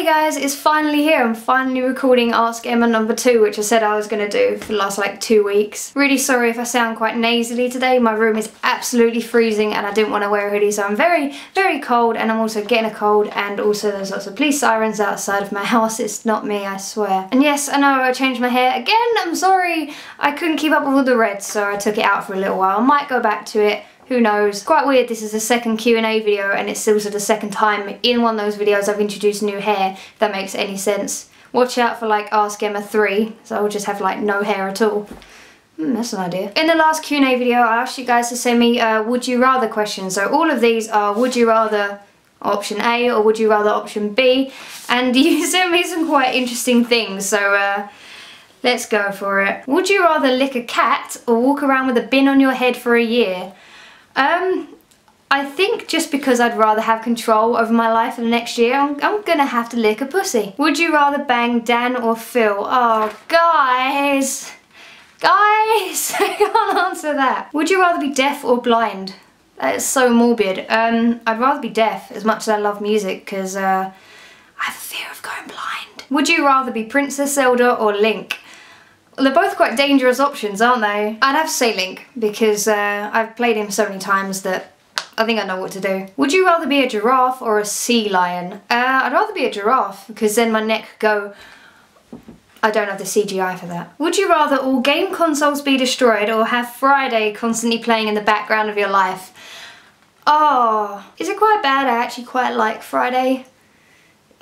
Hey guys, it's finally here. I'm finally recording Ask Emma number 2, which I said I was going to do for the last like 2 weeks. Really sorry if I sound quite nasally today. My room is absolutely freezing and I didn't want to wear a hoodie, so I'm very, very cold, and I'm also getting a cold, and also there's lots of police sirens outside of my house. It's not me, I swear. And yes, I know I changed my hair again. I'm sorry. I couldn't keep up with all the reds, so I took it out for a little while. I might go back to it. Who knows? Quite weird, this is the second Q&A video and it's also the second time in one of those videos I've introduced new hair, if that makes any sense. Watch out for like Ask Emma 3, so I'll just have like no hair at all. That's an idea. In the last Q&A video I asked you guys to send me would you rather questions. So all of these are would you rather option A or would you rather option B, and you sent me some quite interesting things, so let's go for it. Would you rather lick a cat or walk around with a bin on your head for a year? I think just because I'd rather have control over my life for the next year, I'm gonna have to lick a pussy. Would you rather bang Dan or Phil? Oh, guys! Guys! I can't answer that. Would you rather be deaf or blind? That is so morbid. I'd rather be deaf, as much as I love music, because I have a fear of going blind. Would you rather be Princess Zelda or Link? Well, they're both quite dangerous options, aren't they? I'd have to say Link, because I've played him so many times that I think I know what to do. Would you rather be a giraffe or a sea lion? I'd rather be a giraffe, because then my neck could go... I don't have the CGI for that. Would you rather all game consoles be destroyed or have Friday constantly playing in the background of your life? Oh, is it quite bad? I actually quite like Friday.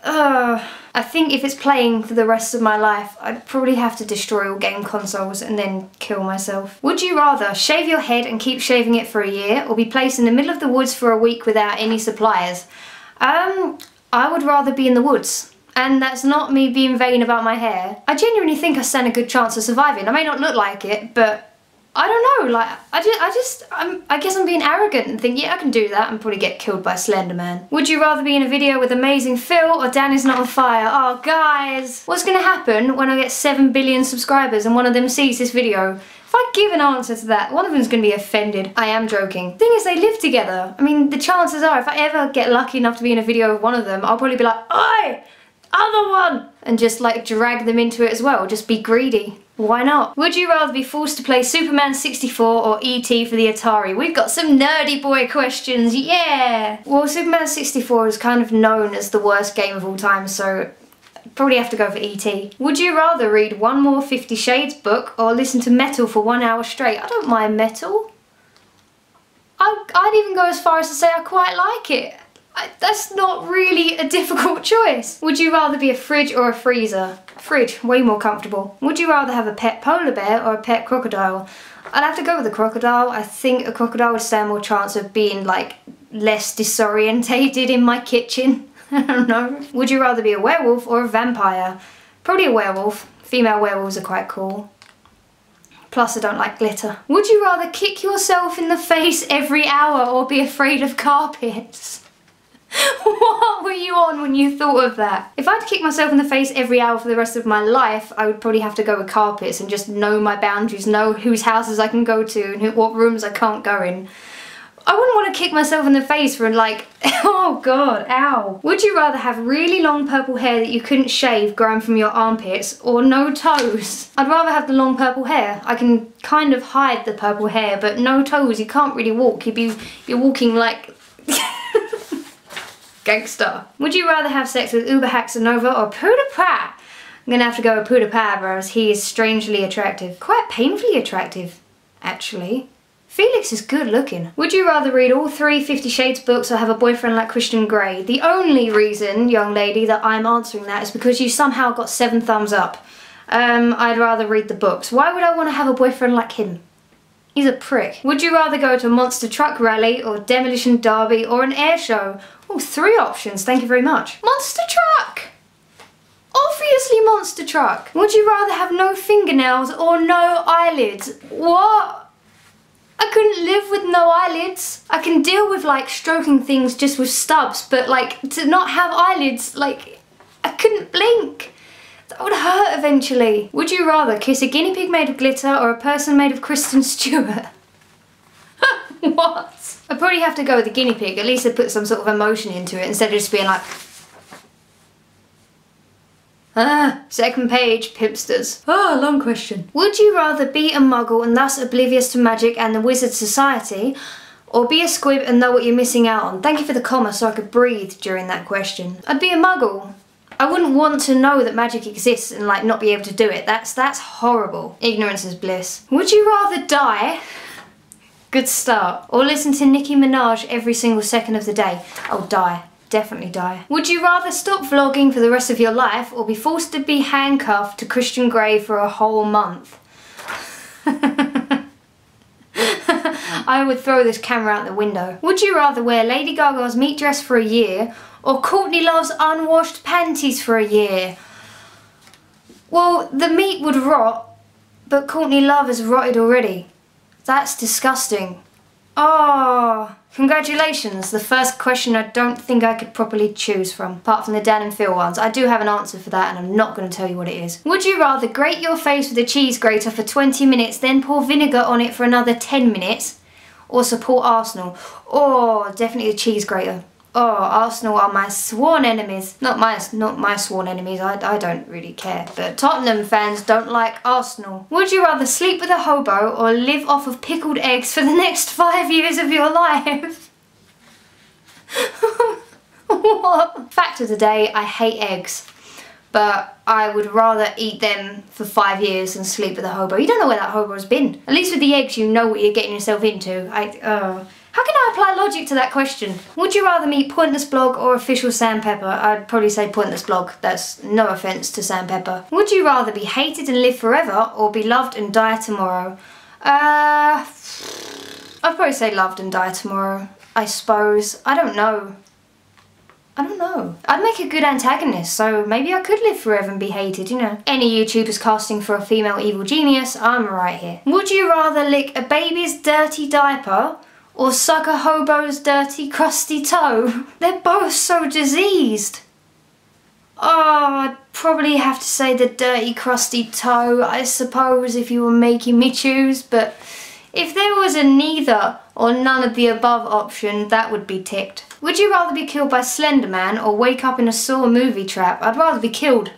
I think if it's playing for the rest of my life, I'd probably have to destroy all game consoles and then kill myself. Would you rather shave your head and keep shaving it for a year, or be placed in the middle of the woods for a week without any supplies? I would rather be in the woods. And that's not me being vain about my hair. I genuinely think I stand a good chance of surviving. I may not look like it, but I don't know, like, I guess I'm being arrogant and think, yeah, I can do that and probably get killed by Slender Man. Would you rather be in a video with Amazing Phil or Dan Is Not On Fire? Oh, guys. What's gonna happen when I get 7 billion subscribers and one of them sees this video? If I give an answer to that, one of them's gonna be offended. I am joking. The thing is, they live together. I mean, the chances are, if I ever get lucky enough to be in a video with one of them, I'll probably be like, oi! Other one! And just like drag them into it as well, just be greedy. Why not? Would you rather be forced to play Superman 64 or E.T. for the Atari? We've got some nerdy boy questions, yeah! Well, Superman 64 is kind of known as the worst game of all time, so I'd probably have to go for E.T. Would you rather read one more 50 Shades book or listen to metal for 1 hour straight? I don't mind metal. I'd even go as far as to say I quite like it. That's not really a difficult choice. Would you rather be a fridge or a freezer? Fridge, way more comfortable. Would you rather have a pet polar bear or a pet crocodile? I'd have to go with a crocodile. I think a crocodile would stand more chance of being like less disorientated in my kitchen. I don't know. Would you rather be a werewolf or a vampire? Probably a werewolf. Female werewolves are quite cool. Plus I don't like glitter. Would you rather kick yourself in the face every hour or be afraid of carpets? What were you on when you thought of that? If I had to kick myself in the face every hour for the rest of my life, I would probably have to go with carpets and just know my boundaries, know whose houses I can go to and what rooms I can't go in. I wouldn't want to kick myself in the face for like, oh god, ow. Would you rather have really long purple hair that you couldn't shave growing from your armpits, or no toes? I'd rather have the long purple hair. I can kind of hide the purple hair, but no toes, you can't really walk. You're walking like... Gangster. Would you rather have sex with Uber Haxanova or PewDiePie? I'm gonna have to go with PewDiePie, bros. He is strangely attractive. Quite painfully attractive, actually. Felix is good looking. Would you rather read all 3 50 Shades books or have a boyfriend like Christian Grey? The only reason, young lady, that I'm answering that is because you somehow got 7 thumbs up. I'd rather read the books. Why would I want to have a boyfriend like him? He's a prick. Would you rather go to a monster truck rally or demolition derby or an air show? Oh, 3 options, thank you very much. Monster truck! Obviously monster truck. Would you rather have no fingernails or no eyelids? What? I couldn't live with no eyelids. I can deal with like stroking things just with stubs, but like to not have eyelids, like I couldn't blink. That would hurt eventually. Would you rather kiss a guinea pig made of glitter or a person made of Kristen Stewart? What? I'd probably have to go with the guinea pig. At least they put some sort of emotion into it instead of just being like... Second page, Pipsters. Long question. Would you rather be a muggle and thus oblivious to magic and the wizard society, or be a squib and know what you're missing out on? Thank you for the comma so I could breathe during that question. I'd be a muggle. I wouldn't want to know that magic exists and like not be able to do it. That's horrible. Ignorance is bliss. Would you rather die? Good start. Or listen to Nicki Minaj every single second of the day? Oh, die. Definitely die. Would you rather stop vlogging for the rest of your life or be forced to be handcuffed to Christian Grey for a whole month? I would throw this camera out the window. Would you rather wear Lady Gaga's meat dress for a year or Courtney Love's unwashed panties for a year? Well, the meat would rot, but Courtney Love has rotted already. That's disgusting. Oh, congratulations. The first question I don't think I could properly choose from, apart from the Dan and Phil ones. I do have an answer for that and I'm not going to tell you what it is. Would you rather grate your face with a cheese grater for 20 minutes, then pour vinegar on it for another 10 minutes, or support Arsenal? Oh, definitely the cheese grater. Oh, Arsenal are my sworn enemies. Not my sworn enemies, I don't really care. But Tottenham fans don't like Arsenal. Would you rather sleep with a hobo or live off of pickled eggs for the next 5 years of your life? What? Fact of the day, I hate eggs. But I would rather eat them for 5 years than sleep with a hobo. You don't know where that hobo has been. At least with the eggs, you know what you're getting yourself into. How can I apply logic to that question? Would you rather meet Pointless Blog or Official Sandpepper? I'd probably say Pointless Blog. That's no offence to Sandpepper. Would you rather be hated and live forever or be loved and die tomorrow? I'd probably say loved and die tomorrow, I suppose. I don't know. I'd make a good antagonist, so maybe I could live forever and be hated, you know. Any YouTubers casting for a female evil genius, I'm right here. Would you rather lick a baby's dirty diaper or suck a hobo's dirty, crusty toe? They're both so diseased. Oh, I'd probably have to say the dirty, crusty toe, I suppose, if you were making me choose, but if there was a neither or none of the above option, that would be ticked. Would you rather be killed by Slender Man or wake up in a Saw movie trap? I'd rather be killed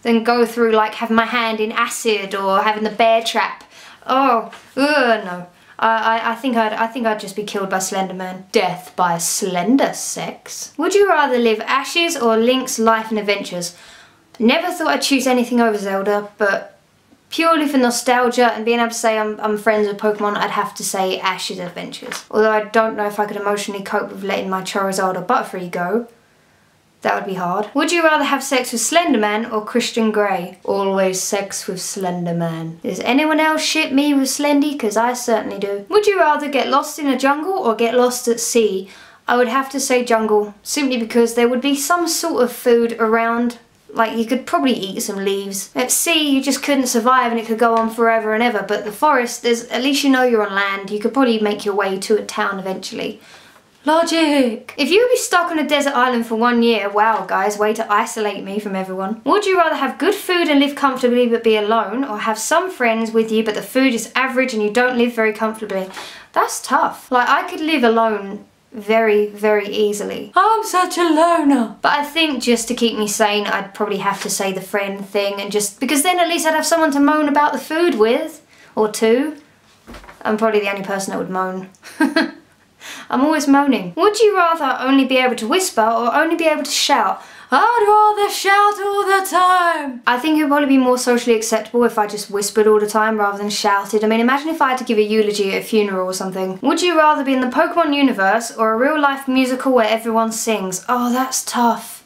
than go through like having my hand in acid or having the bear trap. Oh, no. I think I'd just be killed by Slender Man. Death by slender sex. Would you rather live Ash's or Link's life and adventures? Never thought I'd choose anything over Zelda, but purely for nostalgia and being able to say I'm friends with Pokemon, I'd have to say Ash's adventures. Although I don't know if I could emotionally cope with letting my Charizard or Butterfree go. That would be hard. Would you rather have sex with Slender Man or Christian Grey? Always sex with Slender Man. Does anyone else ship me with Slendy? Because I certainly do. Would you rather get lost in a jungle or get lost at sea? I would have to say jungle, simply because there would be some sort of food around. Like, you could probably eat some leaves. At sea, you just couldn't survive and it could go on forever and ever. But the forest, at least you know you're on land. You could probably make your way to a town eventually. Logic! If you would be stuck on a desert island for 1 year, wow guys, way to isolate me from everyone. Would you rather have good food and live comfortably but be alone, or have some friends with you but the food is average and you don't live very comfortably? That's tough. Like, I could live alone very, very easily. I'm such a loner. But I think just to keep me sane, I'd probably have to say the friend thing, and just because then at least I'd have someone to moan about the food with, or two. I'm probably the only person that would moan. I'm always moaning. Would you rather only be able to whisper or only be able to shout? I'd rather shout all the time. I think it would probably be more socially acceptable if I just whispered all the time rather than shouted. I mean, imagine if I had to give a eulogy at a funeral or something. Would you rather be in the Pokemon universe or a real life musical where everyone sings? Oh, that's tough.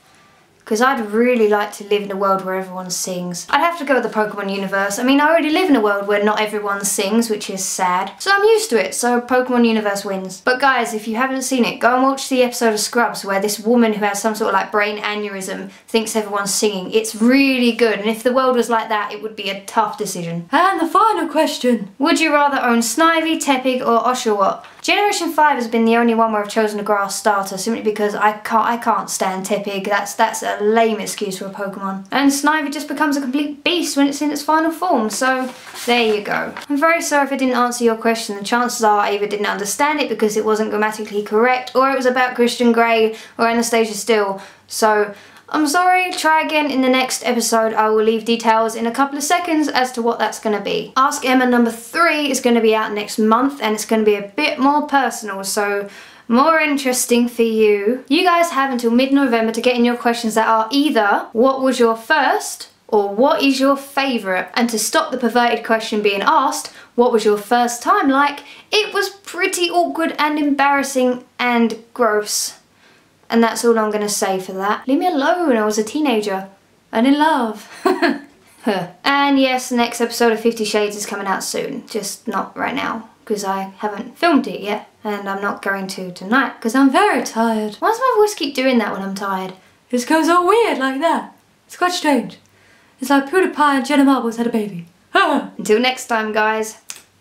Because I'd really like to live in a world where everyone sings. I'd have to go with the Pokemon universe. I mean, I already live in a world where not everyone sings, which is sad. So I'm used to it, so Pokemon universe wins. But guys, if you haven't seen it, go and watch the episode of Scrubs where this woman who has some sort of like brain aneurysm thinks everyone's singing. It's really good, and if the world was like that, it would be a tough decision. And the final question. Would you rather own Snivy, Tepig, or Oshawott? Generation 5 has been the only one where I've chosen a grass starter simply because I can't stand Tepig. That's a lame excuse for a Pokemon. And Snivy just becomes a complete beast when it's in its final form, so there you go. I'm very sorry if I didn't answer your question. The chances are I either didn't understand it because it wasn't grammatically correct, or it was about Christian Grey or Anastasia Steele. So I'm sorry, try again in the next episode. I will leave details in a couple of seconds as to what that's going to be. Ask Emma number 3 is going to be out next month and it's going to be a bit more personal, so more interesting for you. You guys have until mid-November to get in your questions that are either what was your first or what is your favourite? And to stop the perverted question being asked, what was your first time like? It was pretty awkward and embarrassing and gross. And that's all I'm going to say for that. Leave me alone, I was a teenager and in love. And yes, the next episode of 50 Shades is coming out soon, just not right now because I haven't filmed it yet and I'm not going to tonight because I'm very tired. Why does my voice keep doing that when I'm tired? It just goes all weird like that. It's quite strange. It's like PewDiePie and Jenna Marbles had a baby. Until next time, guys,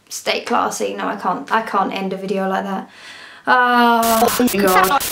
stay classy. No, I can't end a video like that. Oh, God.